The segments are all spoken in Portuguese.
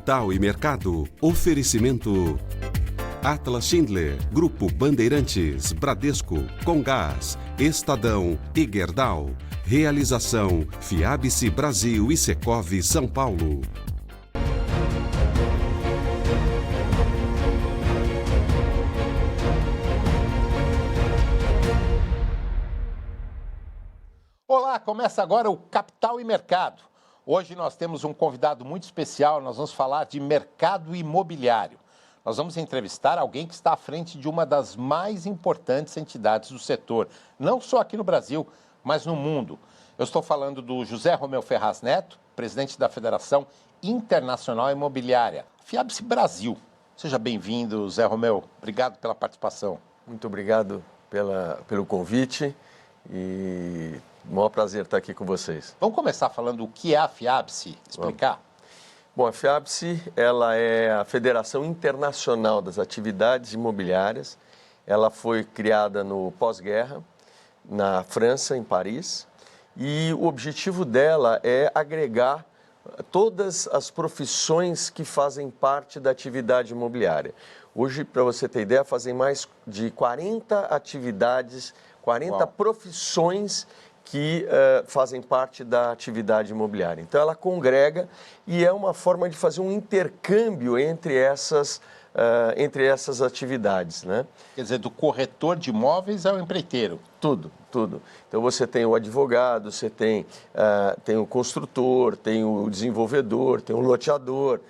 Capital e Mercado. Oferecimento Atlas Schindler, Grupo Bandeirantes, Bradesco, Comgás, Estadão e Gerdau. Realização Fiabe-se Brasil e Secov São Paulo. Olá, começa agora o Capital e Mercado. Hoje nós temos um convidado muito especial, nós vamos falar de mercado imobiliário. Nós vamos entrevistar alguém que está à frente de uma das mais importantes entidades do setor, não só aqui no Brasil, mas no mundo. Eu estou falando do José Romeu Ferraz Neto, presidente da Federação Internacional Imobiliária, Fiabe-se Brasil. Seja bem-vindo, Zé Romeu. Obrigado pela participação. Muito obrigado pelo convite e um maior prazer estar aqui com vocês. Vamos começar falando o que é a Fiabe-se, explicar? Bom, a Fiabe-se, ela é a Federação Internacional das Atividades Imobiliárias. Ela foi criada no pós-guerra, na França, em Paris, e o objetivo dela é agregar todas as profissões que fazem parte da atividade imobiliária. Hoje, para você ter ideia, fazem mais de 40 atividades, 40 Uau. Profissões que fazem parte da atividade imobiliária. Então, ela congrega e é uma forma de fazer um intercâmbio entre essas atividades, né? Quer dizer, do corretor de imóveis ao empreiteiro. Tudo. Então, você tem o advogado, você tem o construtor, tem o desenvolvedor, tem o loteador,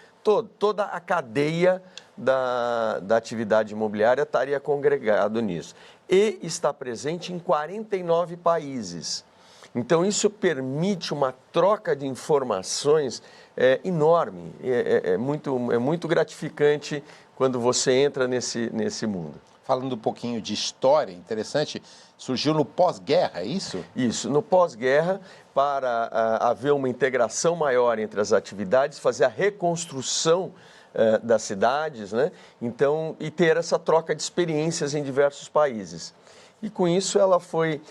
toda a cadeia da atividade imobiliária estaria congregado nisso. E está presente em 49 países. Então, isso permite uma troca de informações enorme, é muito gratificante quando você entra nesse mundo. Falando um pouquinho de história, interessante, surgiu no pós-guerra, é isso? Isso, no pós-guerra, para haver uma integração maior entre as atividades, fazer a reconstrução das cidades, né? Então, e ter essa troca de experiências em diversos países. E com isso ela foi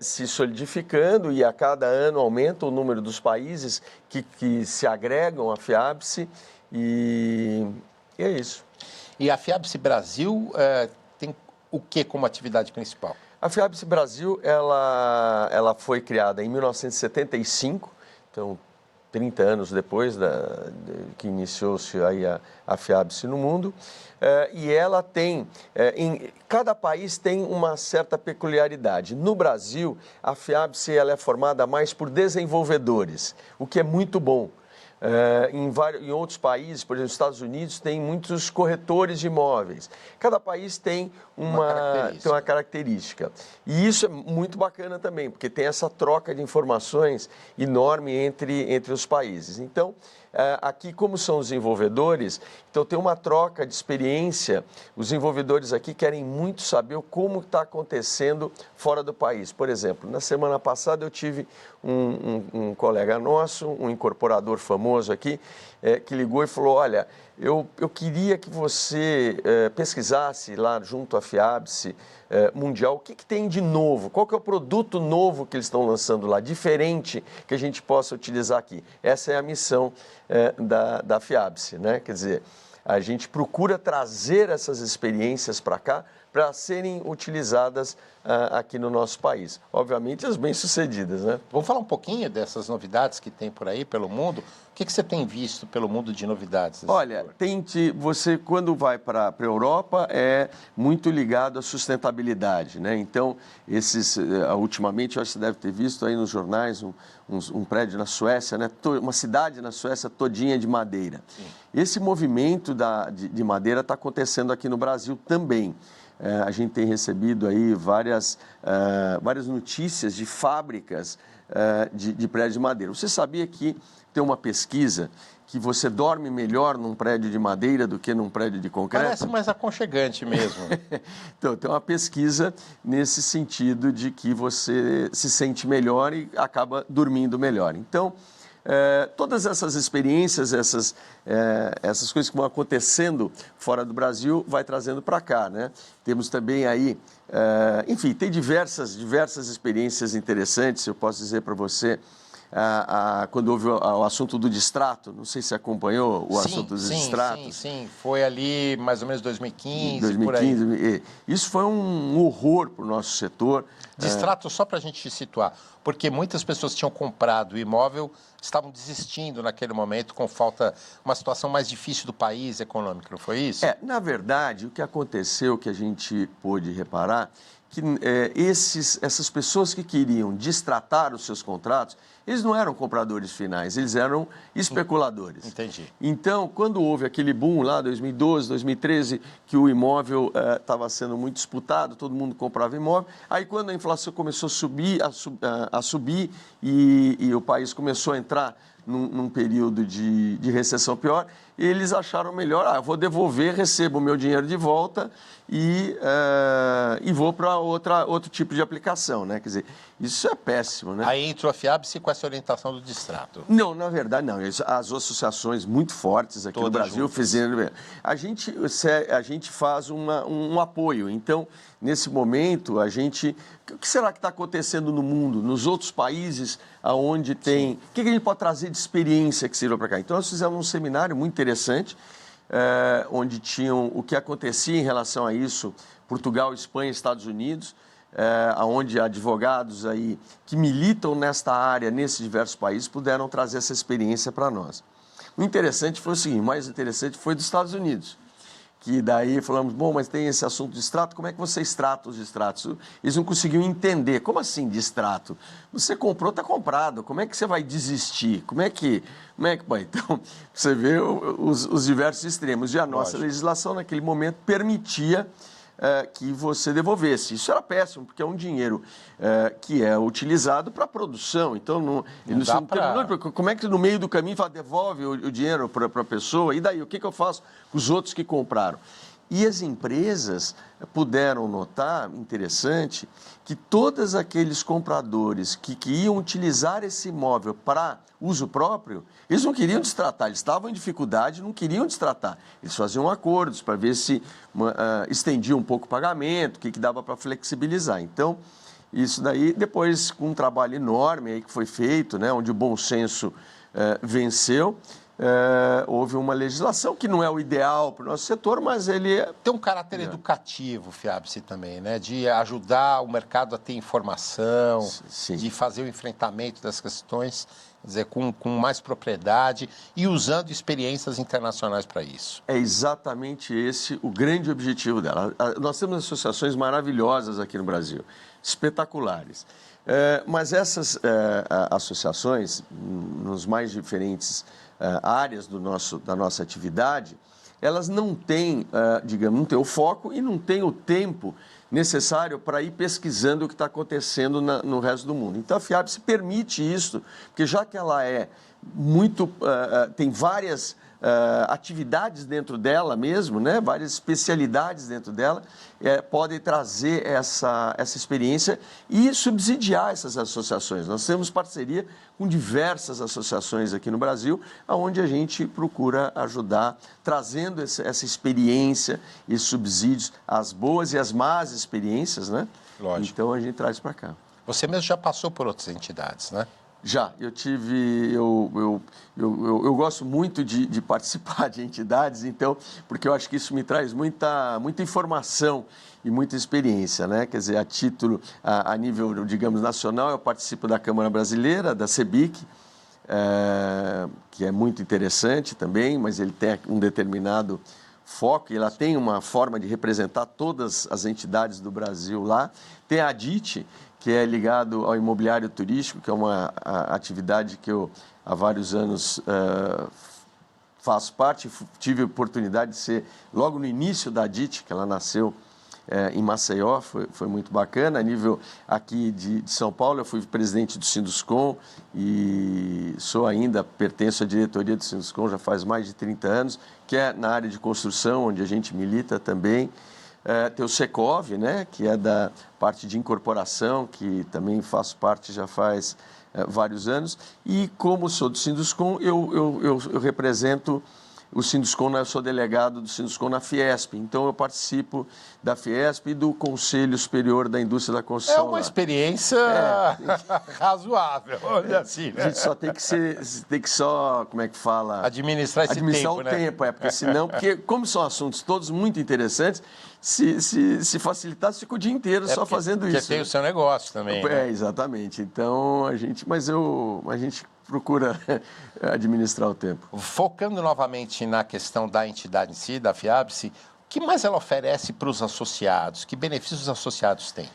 se solidificando e a cada ano aumenta o número dos países que se agregam à Fiabe-se e é isso. E a Fiabe-se Brasil tem o que como atividade principal? A Fiabe-se Brasil ela foi criada em 1975, então 30 anos depois que iniciou-se aí a Fiabe-se no mundo, e ela tem, cada país tem uma certa peculiaridade. No Brasil, a Fiabe-se ela é formada mais por desenvolvedores, o que é muito bom. Em outros países, por exemplo, nos Estados Unidos, tem muitos corretores de imóveis. Cada país tem uma característica. E isso é muito bacana também, porque tem essa troca de informações enorme entre os países. Então, aqui, como são os desenvolvedores, então tem uma troca de experiência. Os desenvolvedores aqui querem muito saber como está acontecendo fora do país. Por exemplo, na semana passada eu tive um colega nosso, um incorporador famoso aqui, que ligou e falou, olha, eu queria que você pesquisasse lá junto à Fiabe-se Mundial o que tem de novo, qual que é o produto novo que eles estão lançando lá, diferente, que a gente possa utilizar aqui. Essa é a missão da Fiabe-se, né? Quer dizer, a gente procura trazer essas experiências para cá para serem utilizadas aqui no nosso país. Obviamente, as bem-sucedidas, né? Vamos falar um pouquinho dessas novidades que tem por aí pelo mundo. O que você tem visto pelo mundo de novidades? Olha, você quando vai para a Europa é muito ligado à sustentabilidade, né? Então, ultimamente, eu acho que você deve ter visto aí nos jornais um prédio na Suécia, né? Uma cidade na Suécia todinha de madeira. Sim. Esse movimento de madeira está acontecendo aqui no Brasil também. A gente tem recebido aí várias notícias de fábricas de prédios de madeira. Você sabia que tem uma pesquisa que você dorme melhor num prédio de madeira do que num prédio de concreto? Parece mais aconchegante mesmo. Então, tem uma pesquisa nesse sentido de que você se sente melhor e acaba dormindo melhor. Então, todas essas experiências, essas coisas que vão acontecendo fora do Brasil, vai trazendo para cá, né? Temos também aí, enfim, tem diversas experiências interessantes, eu posso dizer para você, quando houve o assunto do distrato, não sei se acompanhou o assunto dos distratos. Sim, foi ali mais ou menos 2015, por aí. Isso foi um horror para o nosso setor. Distrato, só para a gente situar, porque muitas pessoas que tinham comprado o imóvel estavam desistindo naquele momento com uma situação mais difícil do país econômico, não foi isso? Na verdade, o que aconteceu, que a gente pôde reparar, que essas pessoas que queriam distratar os seus contratos, eles não eram compradores finais, eles eram especuladores. Entendi. Então, quando houve aquele boom lá, 2012, 2013, que o imóvel estava sendo muito disputado, todo mundo comprava imóvel, aí quando a inflação começou a subir e o país começou a entrar num período de recessão pior, eles acharam melhor, eu vou devolver, recebo o meu dinheiro de volta e vou para outro tipo de aplicação, né? Quer dizer, isso é péssimo, né? Aí entrou a FIABS com essa orientação do distrato. Não, na verdade não. As associações muito fortes aqui no Brasil fizeram. A gente faz um apoio. Então, nesse momento, o que será que está acontecendo no mundo, nos outros países aonde tem... O que a gente pode trazer de experiência que sirva para cá? Então, nós fizemos um seminário muito interessante, onde tinham o que acontecia em relação a isso, Portugal, Espanha, Estados Unidos, onde advogados aí que militam nesta área, nesses diversos países, puderam trazer essa experiência para nós. O interessante foi o seguinte, o mais interessante foi dos Estados Unidos, que daí falamos, bom, mas tem esse assunto de extrato, como é que vocês tratam os distratos? Eles não conseguiam entender, como assim distrato? Você comprou, está comprado, como é que você vai desistir? Como é que vai? Então, você vê os diversos extremos, e a nossa legislação naquele momento permitia que você devolvesse. Isso era péssimo, porque é um dinheiro que é utilizado para a produção. Então, como é que no meio do caminho devolve o dinheiro para a pessoa? E daí, o que eu faço com os outros que compraram? E as empresas puderam notar, interessante, que todos aqueles compradores que iam utilizar esse imóvel para uso próprio, eles não queriam destratar, eles estavam em dificuldade, não queriam destratar. Eles faziam acordos para ver se estendia um pouco o pagamento, o que dava para flexibilizar. Então, isso daí, depois, com um trabalho enorme aí que foi feito, né, onde o bom senso venceu, houve uma legislação que não é o ideal para o nosso setor, mas ele... Tem um caráter educativo, FIABS, também, né? De ajudar o mercado a ter informação, Sim. De fazer o enfrentamento das questões, quer dizer, com mais propriedade e usando experiências internacionais para isso. É exatamente esse o grande objetivo dela. Nós temos associações maravilhosas aqui no Brasil, espetaculares. Mas essas associações, nos mais diferentes áreas da nossa atividade, elas não têm, não têm o foco e não têm o tempo necessário para ir pesquisando o que está acontecendo no resto do mundo. Então, a FIABS permite isso, porque já que ela tem várias atividades dentro dela mesmo, né? Várias especialidades dentro dela, podem trazer essa experiência e subsidiar essas associações. Nós temos parceria com diversas associações aqui no Brasil, onde a gente procura ajudar, trazendo essa experiência e subsídios, as boas e as más experiências, né? Lógico. Então, a gente traz para cá. Você mesmo já passou por outras entidades, né? Já, eu gosto muito de participar de entidades, então, porque eu acho que isso me traz muita informação e muita experiência, né? Quer dizer, a título, a nível, digamos, nacional, eu participo da Câmara Brasileira, da CEBIC, que é muito interessante também, mas ele tem um determinado foco e ela tem uma forma de representar todas as entidades do Brasil lá. Tem a ADIT, que é ligado ao imobiliário turístico, que é uma atividade que eu há vários anos faço parte. Tive a oportunidade de ser logo no início da ADIT, que ela nasceu em Maceió, foi muito bacana. A nível aqui de São Paulo, eu fui presidente do Sinduscom e pertenço à diretoria do Sinduscom já faz mais de 30 anos, que é na área de construção, onde a gente milita também. Tem o Secov, né, que é da parte de incorporação, que também faço parte já faz vários anos. E como sou do Sinduscom, eu represento o Sinduscon, eu sou delegado do Sinduscon na Fiesp, então eu participo da Fiesp e do Conselho Superior da Indústria da Construção. É uma experiência razoável, olha assim, né? A gente só tem que só, como é que fala? Administrar esse tempo, né? Porque senão, porque como são assuntos todos muito interessantes, se facilitasse, fica o dia inteiro só fazendo isso. Porque tem o seu negócio também, né? Exatamente. Então, a gente procura administrar o tempo. Focando novamente na questão da entidade em si, da FIABSE, o que mais ela oferece para os associados? Que benefícios os associados têm?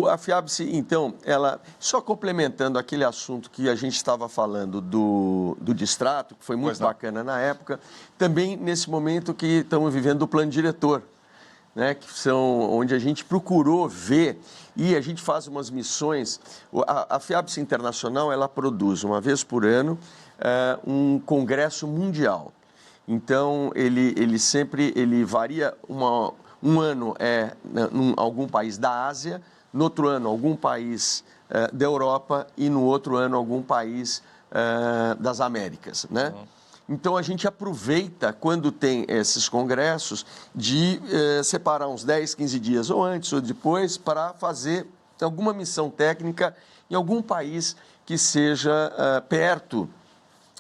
A FIABSE, então, ela, só complementando aquele assunto que a gente estava falando do distrato, que foi muito bacana na época, também nesse momento que estamos vivendo o plano diretor, né, que são onde a gente procurou ver e a gente faz umas missões. A FIABSE Internacional, ela produz uma vez por ano um congresso mundial. Então, ele sempre varia, um ano em algum país da Ásia, no outro ano algum país da Europa e no outro ano algum país das Américas, né? Então, a gente aproveita, quando tem esses congressos, de separar uns 10, 15 dias, ou antes ou depois, para fazer alguma missão técnica em algum país que seja perto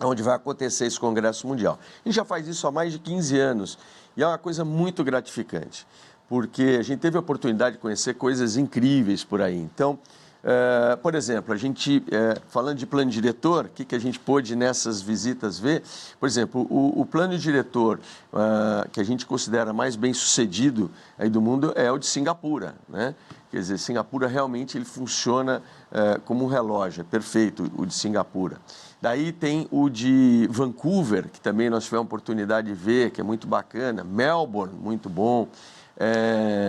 onde vai acontecer esse congresso mundial. A gente já faz isso há mais de 15 anos e é uma coisa muito gratificante, porque a gente teve a oportunidade de conhecer coisas incríveis por aí. Então, por exemplo, a gente, falando de plano diretor, o que a gente pôde nessas visitas ver? Por exemplo, o plano diretor que a gente considera mais bem sucedido aí do mundo é o de Singapura, né? Quer dizer, Singapura realmente ele funciona como um relógio, é perfeito o de Singapura. Daí tem o de Vancouver, que também nós tivemos a oportunidade de ver, que é muito bacana. Melbourne, muito bom.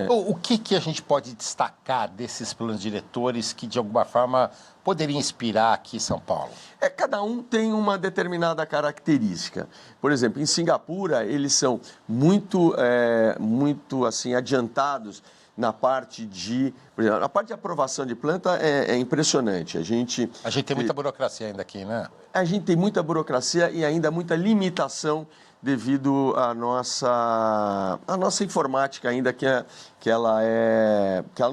O que a gente pode destacar desses planos diretores que, de alguma forma, poderiam inspirar aqui em São Paulo? Cada um tem uma determinada característica. Por exemplo, em Singapura, eles são muito assim, adiantados na parte de... Por exemplo, a parte de aprovação de planta é impressionante. A gente tem muita burocracia ainda aqui, né? A gente tem muita burocracia e ainda muita limitação devido à nossa informática ainda, que ela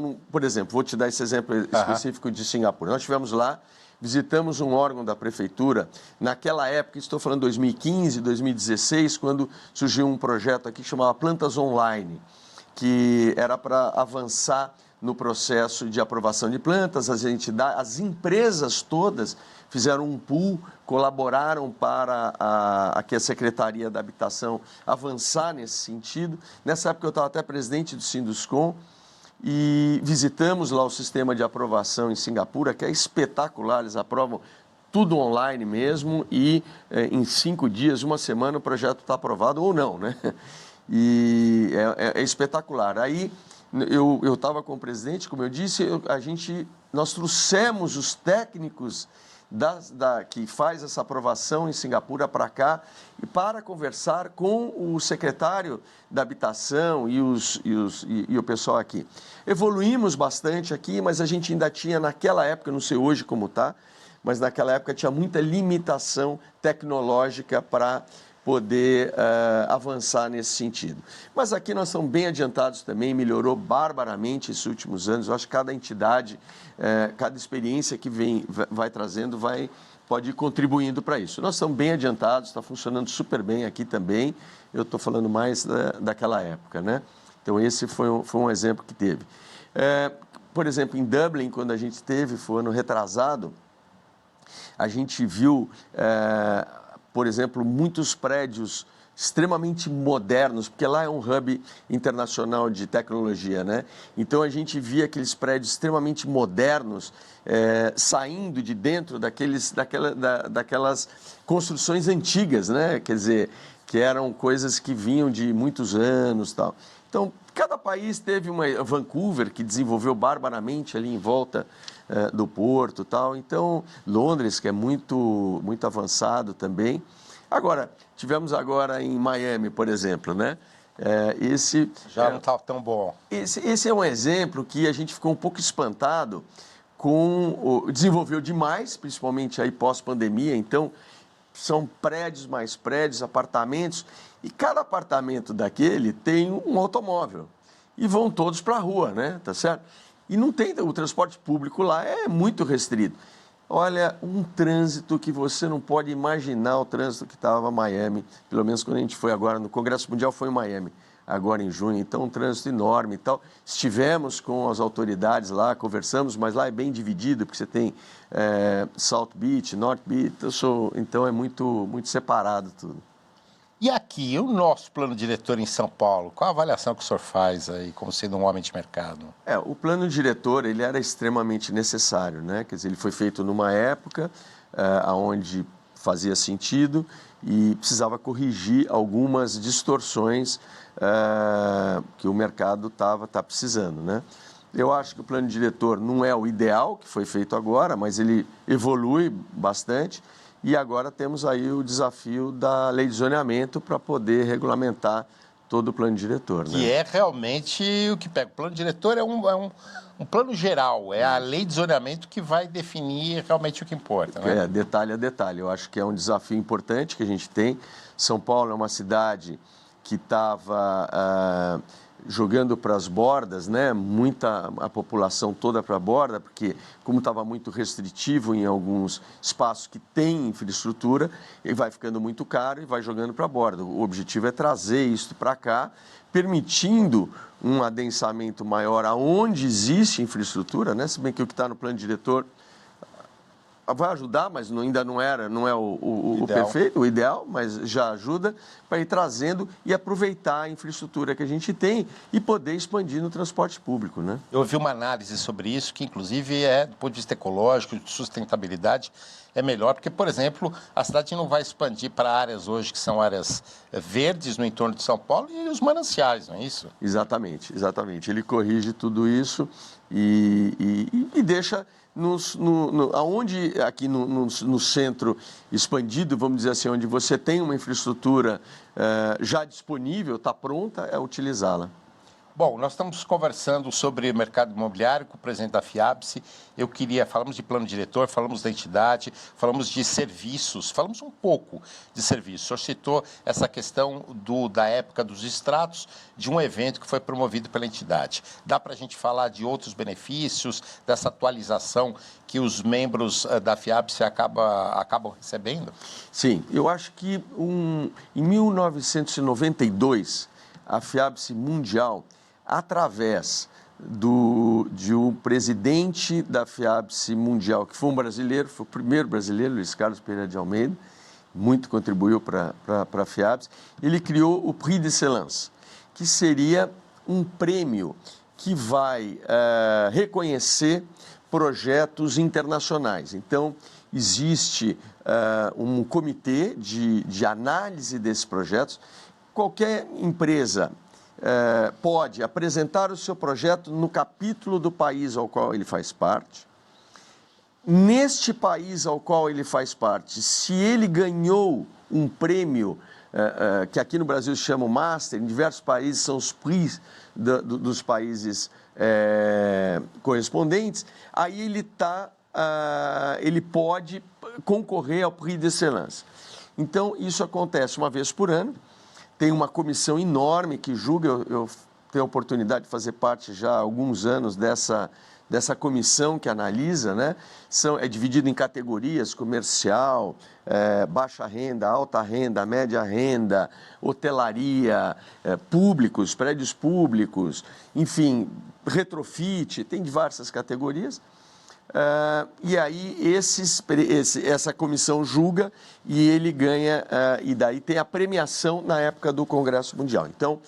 não... Por exemplo, vou te dar esse exemplo específico de Singapura. Nós estivemos lá, visitamos um órgão da prefeitura, naquela época, estou falando 2015, 2016, quando surgiu um projeto aqui que chamava Plantas Online, que era para avançar no processo de aprovação de plantas. As empresas todas fizeram um pool, colaboraram para que a Secretaria da Habitação avançar nesse sentido. Nessa época eu estava até presidente do Sinduscon e visitamos lá o sistema de aprovação em Singapura, que é espetacular, eles aprovam tudo online mesmo e em 5 dias, uma semana, o projeto está aprovado ou não, né? E é espetacular. Aí eu estava com o presidente, como eu disse, nós trouxemos os técnicos que faz essa aprovação em Singapura para cá e para conversar com o secretário da Habitação e o pessoal aqui. Evoluímos bastante aqui, mas a gente ainda tinha naquela época, não sei hoje como está, mas naquela época tinha muita limitação tecnológica para poder avançar nesse sentido. Mas aqui nós estamos bem adiantados também, melhorou barbaramente esses últimos anos. Eu acho que cada entidade, cada experiência que vai trazendo, pode ir contribuindo para isso. Nós estamos bem adiantados, está funcionando super bem aqui também. Eu estou falando mais daquela época, né? Então esse foi um exemplo que teve. Por exemplo, em Dublin, quando a gente teve, foi ano retrasado, a gente viu... por exemplo, muitos prédios extremamente modernos, porque lá é um hub internacional de tecnologia, né? Então, a gente via aqueles prédios extremamente modernos saindo de dentro daquelas construções antigas, né? Quer dizer, que eram coisas que vinham de muitos anos e tal. Então, cada país teve Vancouver, que desenvolveu barbaramente ali em volta do porto e tal. Então, Londres, que é muito, muito avançado também. Agora, tivemos agora em Miami, por exemplo, né? Esse já não está tão bom. Esse é um exemplo que a gente ficou um pouco espantado desenvolveu demais, principalmente aí pós-pandemia. Então, são prédios, mais prédios, apartamentos, e cada apartamento daquele tem um automóvel. E vão todos para a rua, né? Tá certo? E não tem, o transporte público lá é muito restrito. Olha, um trânsito que você não pode imaginar o trânsito que estava em Miami, pelo menos quando a gente foi agora, no Congresso Mundial foi em Miami, agora em junho, então um trânsito enorme e tal. Estivemos com as autoridades lá, conversamos, mas lá é bem dividido, porque você tem South Beach, North Beach, então é muito separado tudo. E aqui, o nosso plano diretor em São Paulo, qual a avaliação que o senhor faz aí, como sendo um homem de mercado? O plano diretor, ele era extremamente necessário, né? Quer dizer, ele foi feito numa época onde fazia sentido e precisava corrigir algumas distorções que o mercado tá precisando, né? Eu acho que o plano diretor não é o ideal que foi feito agora, mas ele evolui bastante. E agora temos aí o desafio da lei de zoneamento para poder regulamentar todo o plano diretor. Que é realmente o que pega. O plano diretor é um plano geral, é a lei de zoneamento que vai definir realmente o que importa. Né? Detalhe a detalhe. Eu acho que é um desafio importante que a gente tem. São Paulo é uma cidade que estava jogando para as bordas, né? A população toda para a borda, porque como estava muito restritivo em alguns espaços que tem infraestrutura, ele vai ficando muito caro e vai jogando para a borda. O objetivo é trazer isso para cá, permitindo um adensamento maior aonde existe infraestrutura, né? Se bem que o que está no plano diretor vai ajudar, mas ainda não é o perfeito, o ideal, mas já ajuda para ir trazendo e aproveitar a infraestrutura que a gente tem e poder expandir no transporte público, né? Eu ouvi uma análise sobre isso, que inclusive do ponto de vista ecológico, de sustentabilidade, é melhor, porque, por exemplo, a cidade não vai expandir para áreas hoje que são áreas verdes no entorno de São Paulo e os mananciais, não é isso? Exatamente. Ele corrige tudo isso e deixa... aonde aqui no centro expandido, vamos dizer assim, onde você tem uma infraestrutura já disponível, está pronta, é utilizá-la. Bom, nós estamos conversando sobre o mercado imobiliário com o presidente da FIABSE. Falamos de plano diretor, falamos da entidade, falamos de serviços, falamos um pouco de serviços. O senhor citou essa questão da época dos extratos de um evento que foi promovido pela entidade. Dá para a gente falar de outros benefícios, dessa atualização que os membros da FIABSE acabam recebendo? Sim, eu acho que em 1992, a FIABSE Mundial, através de um presidente da FIABSE Mundial, que foi um brasileiro, foi o primeiro brasileiro, Luiz Carlos Pereira de Almeida, muito contribuiu para a FIABSE, ele criou o Prix d'Excellence, que seria um prêmio que vai reconhecer projetos internacionais. Então, existe um comitê de análise desses projetos. Qualquer empresa pode apresentar o seu projeto no capítulo do país ao qual ele faz parte. Neste país ao qual ele faz parte, se ele ganhou um prêmio, que aqui no Brasil se chama Master, em diversos países são os prix dos países correspondentes, aí ele pode concorrer ao Prix d'Excellence. Então, isso acontece uma vez por ano. Tem uma comissão enorme que julga, eu tenho a oportunidade de fazer parte já há alguns anos dessa comissão que analisa, né? É dividido em categorias: comercial, baixa renda, alta renda, média renda, hotelaria, públicos, prédios públicos, enfim, retrofit, tem diversas categorias. E aí essa comissão julga e ele ganha, e daí tem a premiação na época do Congresso Mundial. Então,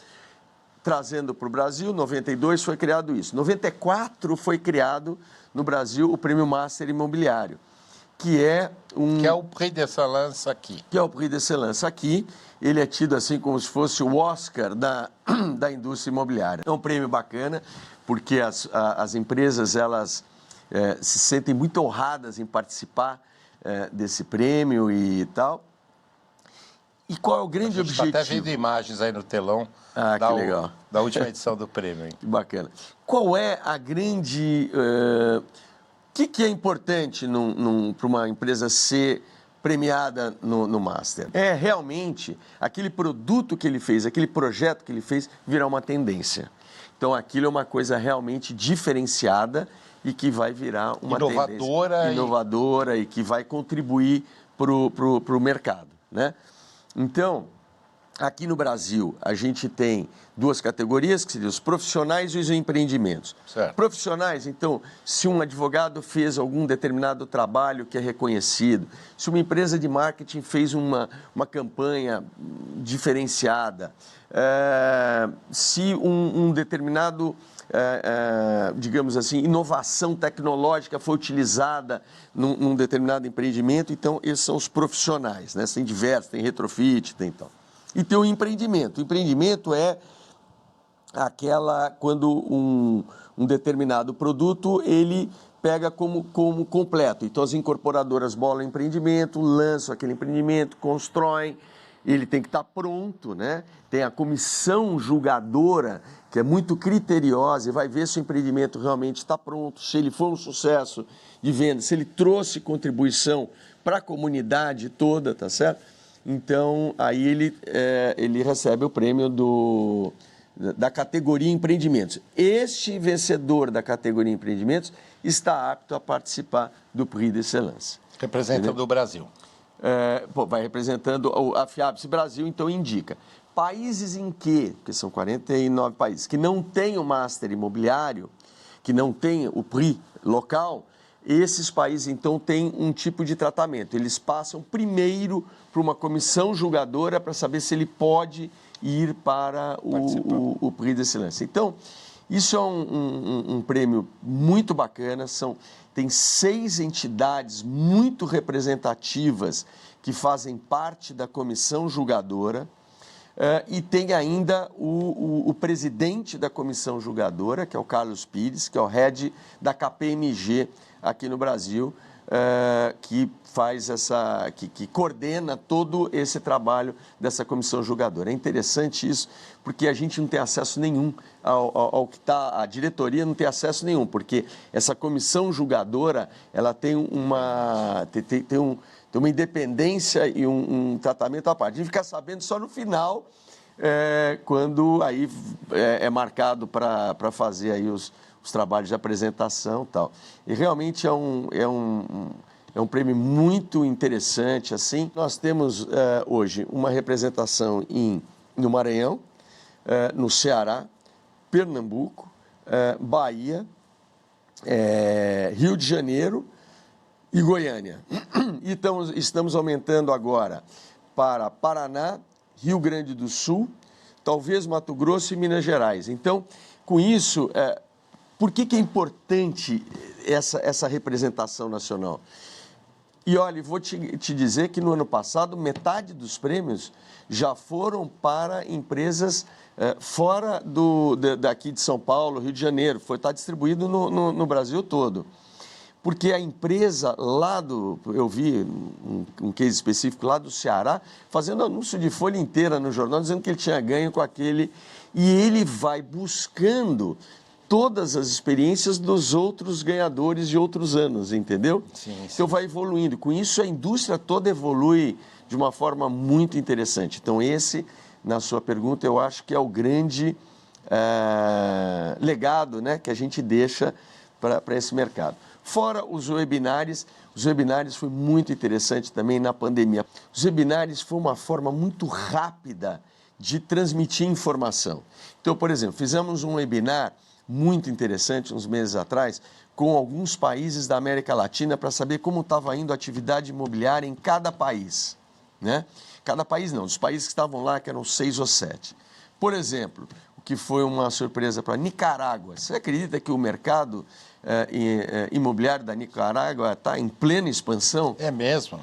trazendo para o Brasil, 92 foi criado isso. 94 foi criado no Brasil o Prêmio Master Imobiliário, que é o Prix d'Excellence aqui. Que é o Prix d'Excellence aqui. Ele é tido assim como se fosse o Oscar da indústria imobiliária. É um prêmio bacana, porque as empresas, elas se sentem muito honradas em participar desse prêmio e tal. E qual é o grande objetivo? Está até vendo imagens aí no telão que legal. Da última edição do prêmio. Hein? Que bacana. Qual é a grande... O que é importante para uma empresa ser premiada no Master. É realmente aquele produto que ele fez, aquele projeto que ele fez, virar uma tendência. Então, aquilo é uma coisa realmente diferenciada e que vai virar uma tendência inovadora e que vai contribuir para o mercado, né? Então, aqui no Brasil, a gente tem duas categorias, que seriam os profissionais e os empreendimentos. Certo. Profissionais, então, se um advogado fez algum determinado trabalho que é reconhecido, se uma empresa de marketing fez uma campanha diferenciada, se um determinado, digamos assim, inovação tecnológica foi utilizada num determinado empreendimento, então, esses são os profissionais, né? Tem diversos, tem retrofit, tem tal. E tem o empreendimento. O empreendimento é quando um determinado produto, ele pega como completo. Então, as incorporadoras bolam o empreendimento, lançam aquele empreendimento, constroem, ele tem que estar pronto, né? Tem a comissão julgadora, que é muito criteriosa, e vai ver se o empreendimento realmente está pronto, se ele foi um sucesso de venda, se ele trouxe contribuição para a comunidade toda, tá certo? Então, aí ele recebe o prêmio da categoria Empreendimentos. Este vencedor da categoria Empreendimentos está apto a participar do Prix d'Excellence. Representando o Brasil. Vai representando a FIABS Brasil, então indica. Países em que são 49 países, que não têm o Master Imobiliário, que não têm o Prix local, esses países, então, têm um tipo de tratamento. Eles passam primeiro para uma comissão julgadora para saber se ele pode ir para o Prix d'Excellence. Então, isso é um prêmio muito bacana. Tem 6 entidades muito representativas que fazem parte da comissão julgadora. E tem ainda o presidente da comissão julgadora, que é o Carlos Pires, que é o head da KPMG aqui no Brasil, que faz que coordena todo esse trabalho dessa comissão julgadora. É interessante isso, porque a gente não tem acesso nenhum ao que está, a diretoria não tem acesso nenhum, porque essa comissão julgadora, ela tem uma independência e um tratamento à parte. A gente fica sabendo só no final, quando aí é marcado para fazer aí os trabalhos de apresentação e tal. E realmente é um prêmio muito interessante, assim. Nós temos hoje uma representação no Maranhão, no Ceará, Pernambuco, Bahia, Rio de Janeiro e Goiânia. Então, estamos aumentando agora para Paraná, Rio Grande do Sul, talvez Mato Grosso e Minas Gerais. Então, com isso, por que é importante essa representação nacional? E olha, vou te dizer que no ano passado, metade dos prêmios já foram para empresas fora daqui de São Paulo, Rio de Janeiro. Está distribuído no Brasil todo. Porque a empresa eu vi um case específico lá do Ceará, fazendo anúncio de folha inteira no jornal, dizendo que ele tinha ganho com aquele. E ele vai buscando todas as experiências dos outros ganhadores de outros anos, entendeu? Sim. Então vai evoluindo. Com isso, a indústria toda evolui de uma forma muito interessante. Então, esse, na sua pergunta, eu acho que é o grande legado, né, que a gente deixa para esse mercado. Fora os webinários foi muito interessante também na pandemia. Os webinários foi uma forma muito rápida de transmitir informação. Então, por exemplo, fizemos um webinar muito interessante uns meses atrás com alguns países da América Latina para saber como estava indo a atividade imobiliária em cada país, né? Cada país não, os países que estavam lá, que eram 6 ou 7. Por exemplo, o que foi uma surpresa para Nicarágua. Você acredita que o mercado imobiliário da Nicarágua está em plena expansão? É mesmo?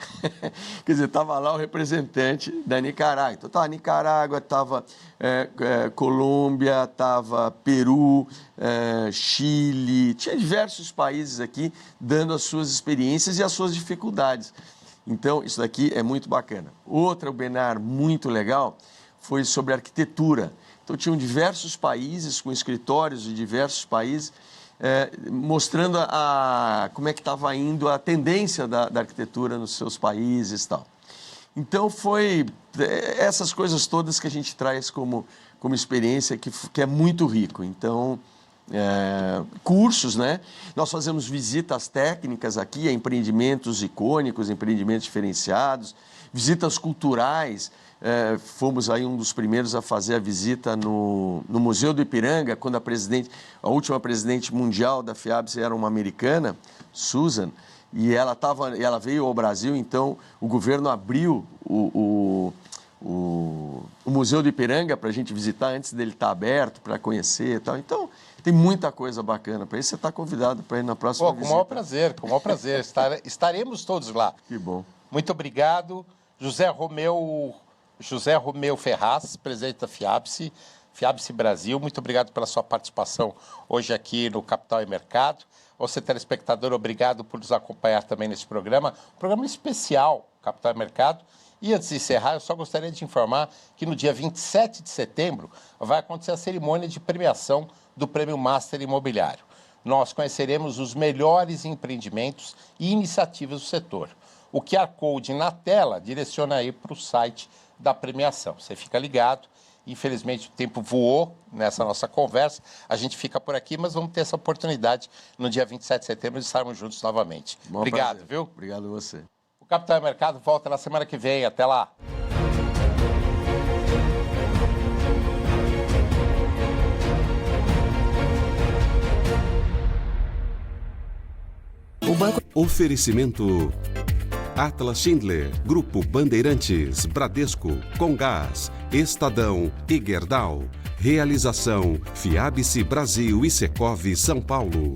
Quer dizer, estava lá o representante da Nicarágua. Então, estava Nicarágua, estava Colômbia, estava Peru, Chile, tinha diversos países aqui dando as suas experiências e as suas dificuldades. Então, isso daqui é muito bacana. Outro webinar muito legal foi sobre arquitetura. Então, tinham diversos países, com escritórios de diversos países, mostrando como é que estava indo a tendência da arquitetura nos seus países e tal. Então, foi essas coisas todas que a gente traz como experiência que é muito rico. Então, cursos, né? Nós fazemos visitas técnicas aqui a empreendimentos icônicos, empreendimentos diferenciados, visitas culturais. Fomos aí um dos primeiros a fazer a visita no Museu do Ipiranga, quando a última presidente mundial da FIABS era uma americana, Susan, e ela veio ao Brasil, então o governo abriu o Museu do Ipiranga para a gente visitar antes dele estar aberto, para conhecer e tal. Então, tem muita coisa bacana para isso. Você está convidado para ir na próxima visita. Com o maior prazer. Estaremos todos lá. Que bom. Muito obrigado. José Romeu Ferraz, presidente da FIABS Brasil. Muito obrigado pela sua participação hoje aqui no Capital e Mercado. Você, telespectador, obrigado por nos acompanhar também nesse programa. Programa especial, Capital e Mercado. E antes de encerrar, eu só gostaria de informar que no dia 27 de setembro vai acontecer a cerimônia de premiação do Prêmio Master Imobiliário. Nós conheceremos os melhores empreendimentos e iniciativas do setor. O QR Code na tela direciona aí para o site da premiação. Você fica ligado. Infelizmente, o tempo voou nessa nossa conversa. A gente fica por aqui, mas vamos ter essa oportunidade no dia 27 de setembro de estarmos juntos novamente. Obrigado, prazer. Viu? Obrigado a você. O Capital e Mercado volta na semana que vem. Até lá. Oferecimento Atlas Schindler, Grupo Bandeirantes, Bradesco, Comgás, Estadão e Gerdau. Realização FIABS Brasil e Secov São Paulo.